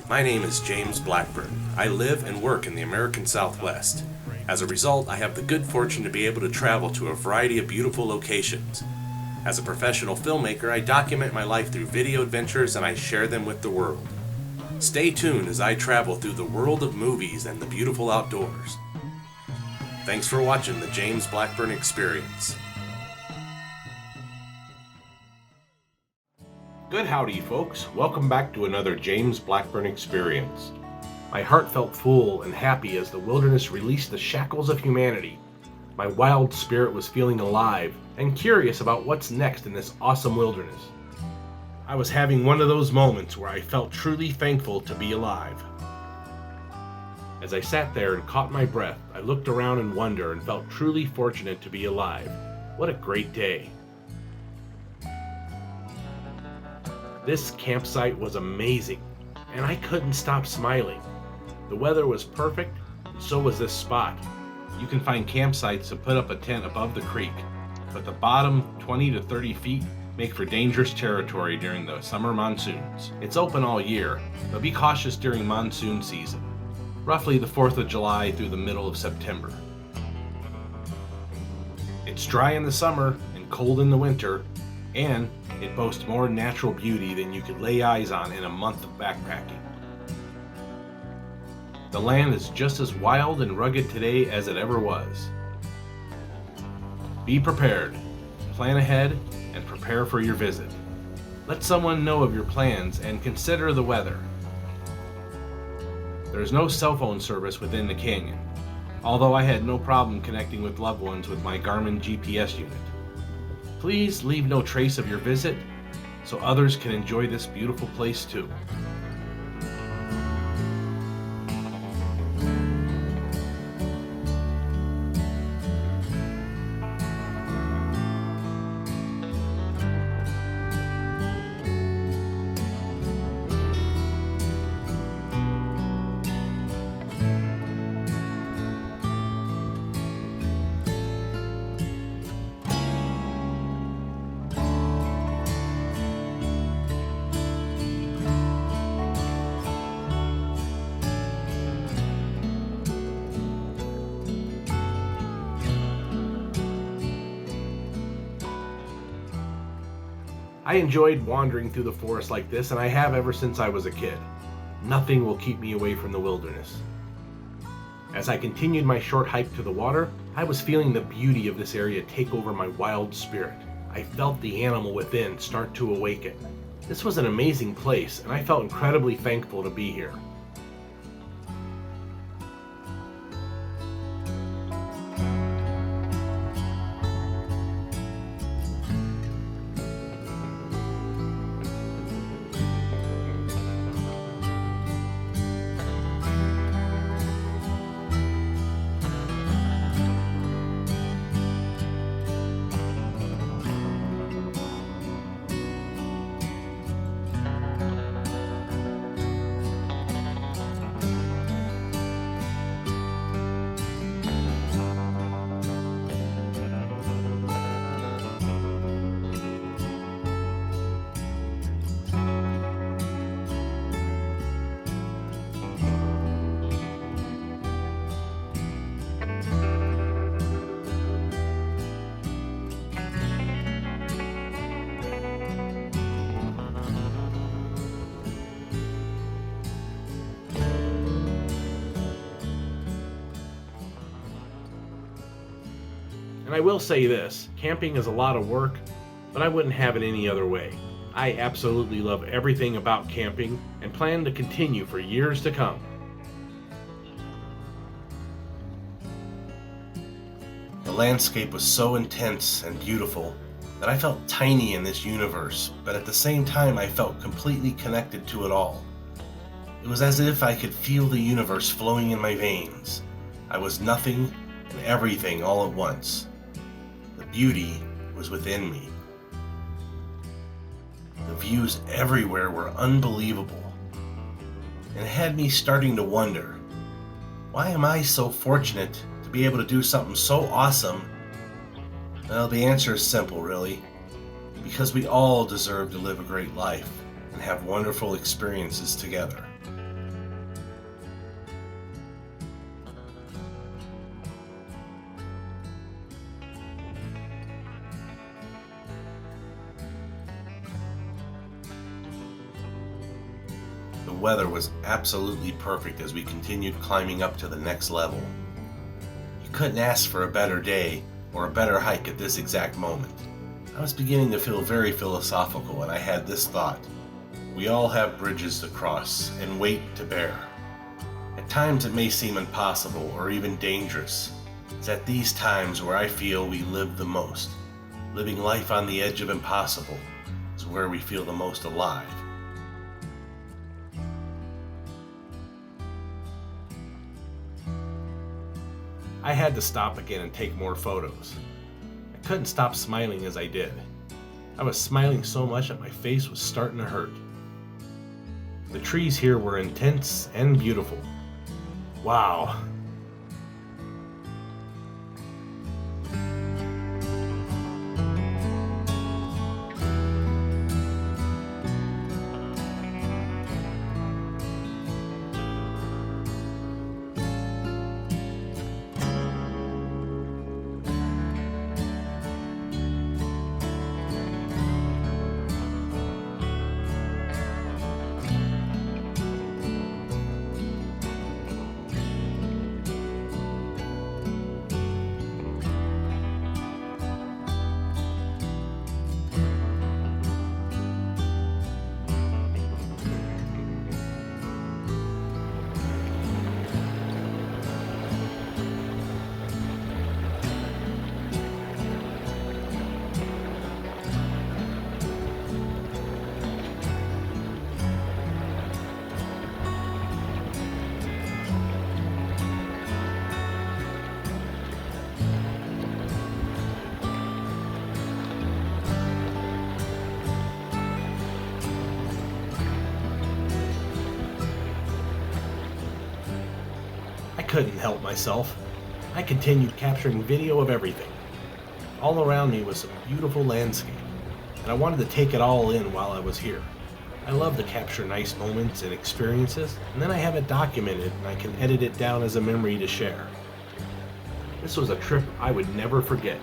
My name is James Blackburn. I live and work in the American Southwest. As a result, I have the good fortune to be able to travel to a variety of beautiful locations. As a professional filmmaker, I document my life through video adventures and I share them with the world. Stay tuned as I travel through the world of movies and the beautiful outdoors. Thanks for watching the James Blackburn Experience. Good howdy, folks. Welcome back to another James Blackburn Experience. My heart felt full and happy as the wilderness released the shackles of humanity. My wild spirit was feeling alive and curious about what's next in this awesome wilderness. I was having one of those moments where I felt truly thankful to be alive. As I sat there and caught my breath, I looked around in wonder and felt truly fortunate to be alive. What a great day. This campsite was amazing, and I couldn't stop smiling. The weather was perfect, and so was this spot. You can find campsites to put up a tent above the creek, but the bottom 20 to 30 feet make for dangerous territory during the summer monsoons. It's open all year, but be cautious during monsoon season, roughly the 4th of July through the middle of September. It's dry in the summer and cold in the winter, and it boasts more natural beauty than you could lay eyes on in a month of backpacking. The land is just as wild and rugged today as it ever was. Be prepared, plan ahead, and prepare for your visit. Let someone know of your plans and consider the weather. There is no cell phone service within the canyon, although I had no problem connecting with loved ones with my Garmin GPS unit. Please leave no trace of your visit so others can enjoy this beautiful place too. I enjoyed wandering through the forest like this, and I have ever since I was a kid. Nothing will keep me away from the wilderness. As I continued my short hike to the water, I was feeling the beauty of this area take over my wild spirit. I felt the animal within start to awaken. This was an amazing place, and I felt incredibly thankful to be here. And I will say this, camping is a lot of work, but I wouldn't have it any other way. I absolutely love everything about camping and plan to continue for years to come. The landscape was so intense and beautiful that I felt tiny in this universe, but at the same time I felt completely connected to it all. It was as if I could feel the universe flowing in my veins. I was nothing and everything all at once. The beauty was within me. The views everywhere were unbelievable, and it had me starting to wonder, why am I so fortunate to be able to do something so awesome? Well, the answer is simple, really. Because we all deserve to live a great life and have wonderful experiences together. weather was absolutely perfect as we continued climbing up to the next level. You couldn't ask for a better day or a better hike at this exact moment. I was beginning to feel very philosophical, and I had this thought: we all have bridges to cross and weight to bear. At times it may seem impossible or even dangerous. It's at these times where I feel we live the most. Living life on the edge of impossible is where we feel the most alive. I had to stop again and take more photos. I couldn't stop smiling as I did. I was smiling so much that my face was starting to hurt. The trees here were intense and beautiful. Wow. I couldn't help myself. I continued capturing video of everything. All around me was some beautiful landscape, and I wanted to take it all in while I was here. I love to capture nice moments and experiences, and then I have it documented and I can edit it down as a memory to share. This was a trip I would never forget.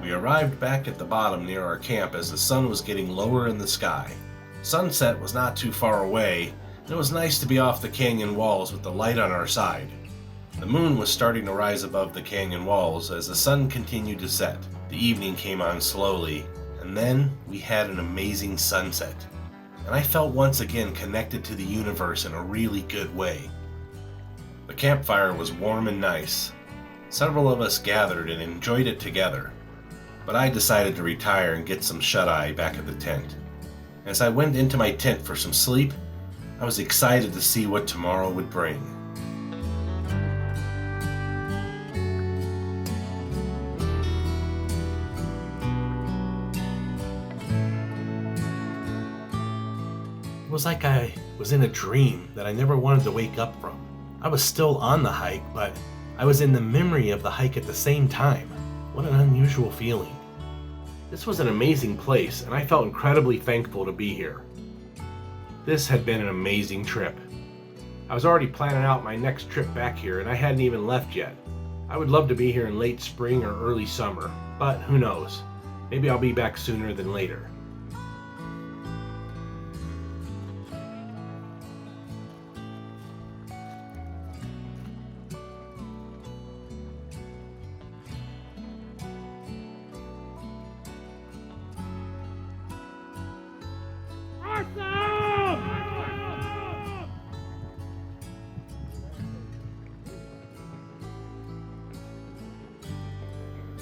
We arrived back at the bottom near our camp as the sun was getting lower in the sky. Sunset was not too far away, and it was nice to be off the canyon walls with the light on our side. The moon was starting to rise above the canyon walls as the sun continued to set. The evening came on slowly, and then we had an amazing sunset. And I felt once again connected to the universe in a really good way. The campfire was warm and nice. Several of us gathered and enjoyed it together, but I decided to retire and get some shut-eye back at the tent. As I went into my tent for some sleep, I was excited to see what tomorrow would bring. It was like I was in a dream that I never wanted to wake up from. I was still on the hike, but I was in the memory of the hike at the same time. What an unusual feeling. This was an amazing place, and I felt incredibly thankful to be here. This had been an amazing trip. I was already planning out my next trip back here, and I hadn't even left yet. I would love to be here in late spring or early summer, but who knows? Maybe I'll be back sooner than later.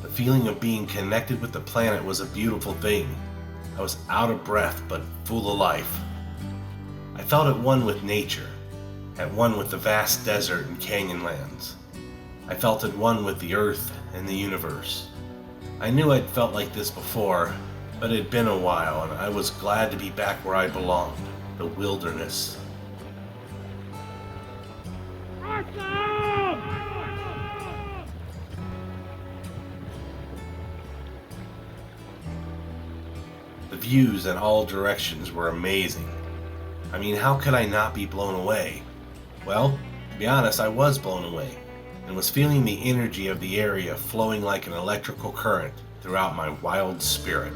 The feeling of being connected with the planet was a beautiful thing. I was out of breath but full of life. I felt at one with nature, at one with the vast desert and canyon lands. I felt at one with the earth and the universe. I knew I'd felt like this before, but it had been a while, and I was glad to be back where I belonged, the wilderness. The views in all directions were amazing. I mean, how could I not be blown away? Well, to be honest, I was blown away, and was feeling the energy of the area flowing like an electrical current throughout my wild spirit.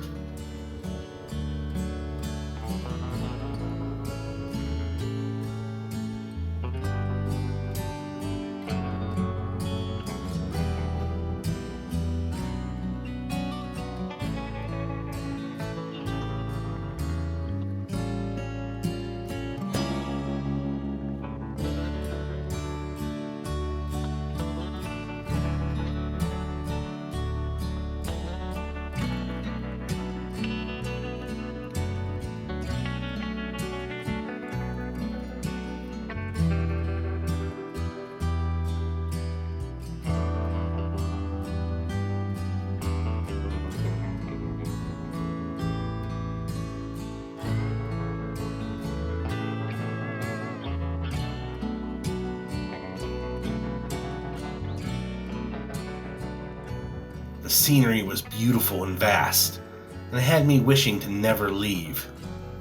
The scenery was beautiful and vast, and it had me wishing to never leave.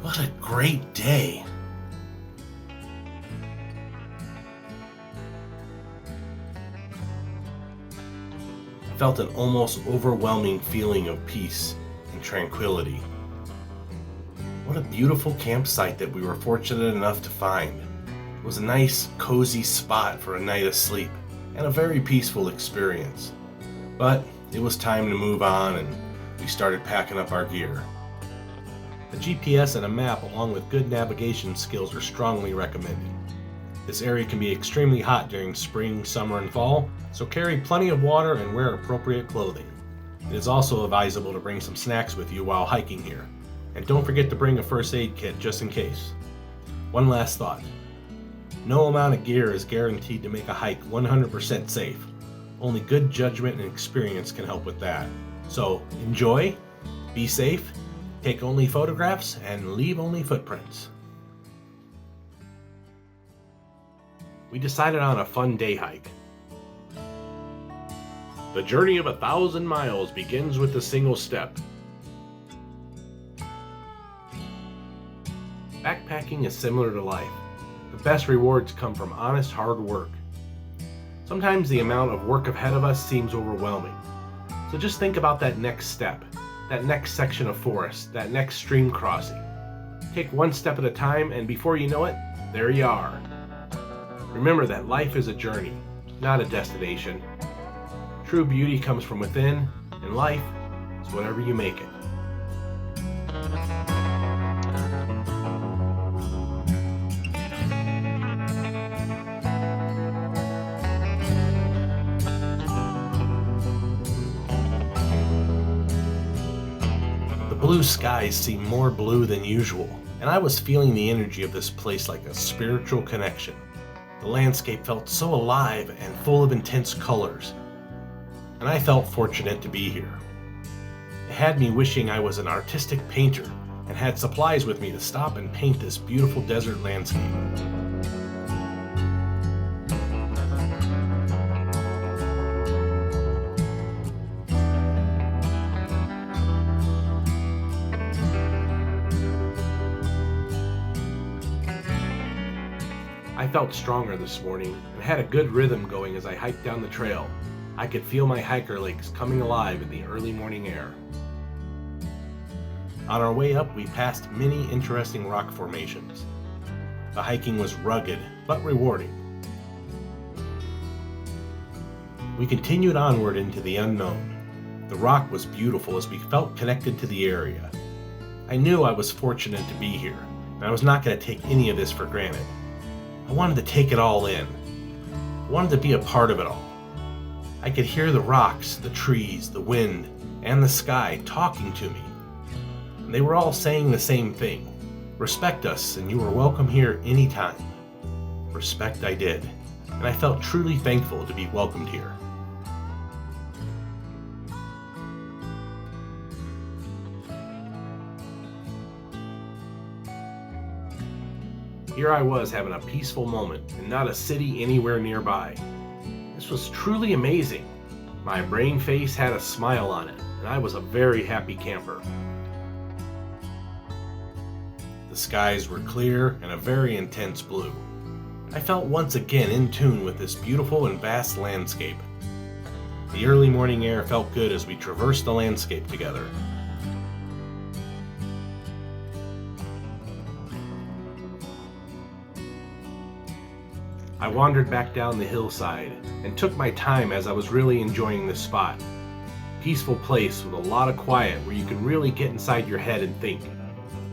What a great day! I felt an almost overwhelming feeling of peace and tranquility. What a beautiful campsite that we were fortunate enough to find. It was a nice, cozy spot for a night of sleep, and a very peaceful experience. But it was time to move on, and we started packing up our gear. A GPS and a map along with good navigation skills are strongly recommended. This area can be extremely hot during spring, summer, and fall, so carry plenty of water and wear appropriate clothing. It is also advisable to bring some snacks with you while hiking here, and don't forget to bring a first aid kit just in case. One last thought. No amount of gear is guaranteed to make a hike 100% safe. Only good judgment and experience can help with that. So enjoy, be safe, take only photographs, and leave only footprints. We decided on a fun day hike. The journey of 1,000 miles begins with a single step. Backpacking is similar to life. The best rewards come from honest hard work. Sometimes the amount of work ahead of us seems overwhelming. So just think about that next step, that next section of forest, that next stream crossing. Take one step at a time, and before you know it, there you are. Remember that life is a journey, not a destination. True beauty comes from within, and life is whatever you make it. The blue skies seemed more blue than usual, and I was feeling the energy of this place like a spiritual connection. The landscape felt so alive and full of intense colors, and I felt fortunate to be here. It had me wishing I was an artistic painter and had supplies with me to stop and paint this beautiful desert landscape. felt stronger this morning and had a good rhythm going as I hiked down the trail. I could feel my hiker legs coming alive in the early morning air. On our way up, we passed many interesting rock formations. The hiking was rugged but rewarding. We continued onward into the unknown. The rock was beautiful as we felt connected to the area. I knew I was fortunate to be here, and I was not going to take any of this for granted. I wanted to take it all in. I wanted to be a part of it all. I could hear the rocks, the trees, the wind, and the sky talking to me. And they were all saying the same thing. Respect us, and you are welcome here anytime. Respect I did, and I felt truly thankful to be welcomed here. Here I was having a peaceful moment and not a city anywhere nearby. This was truly amazing. My brain face had a smile on it, and I was a very happy camper. The skies were clear and a very intense blue. I felt once again in tune with this beautiful and vast landscape. The early morning air felt good as we traversed the landscape together. I wandered back down the hillside and took my time as I was really enjoying this spot. Peaceful place with a lot of quiet where you can really get inside your head and think.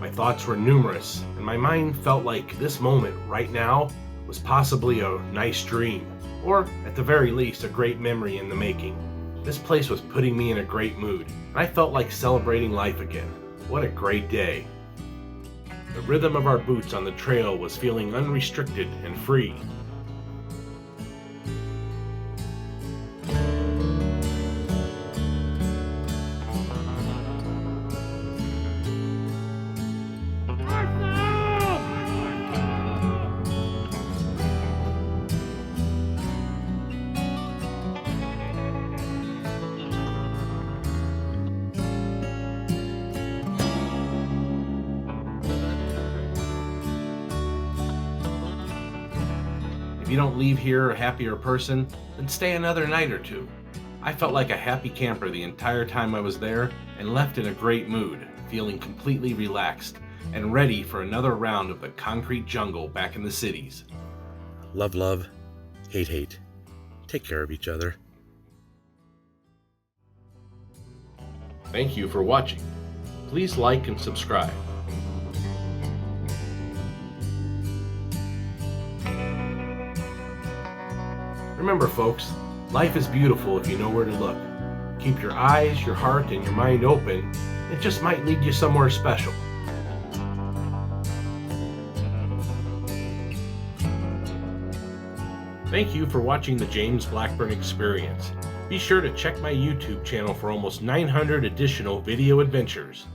My thoughts were numerous, and my mind felt like this moment right now was possibly a nice dream, or at the very least a great memory in the making. This place was putting me in a great mood, and I felt like celebrating life again. What a great day. The rhythm of our boots on the trail was feeling unrestricted and free. If you don't leave here a happier person, then stay another night or two. I felt like a happy camper the entire time I was there and left in a great mood, feeling completely relaxed and ready for another round of the concrete jungle back in the cities. Love, love. Hate, hate. Take care of each other. Thank you for watching. Please like and subscribe. Remember folks, life is beautiful if you know where to look. Keep your eyes, your heart, and your mind open. It just might lead you somewhere special. Thank you for watching the James Blackburn Experience. Be sure to check my YouTube channel for almost 900 additional video adventures.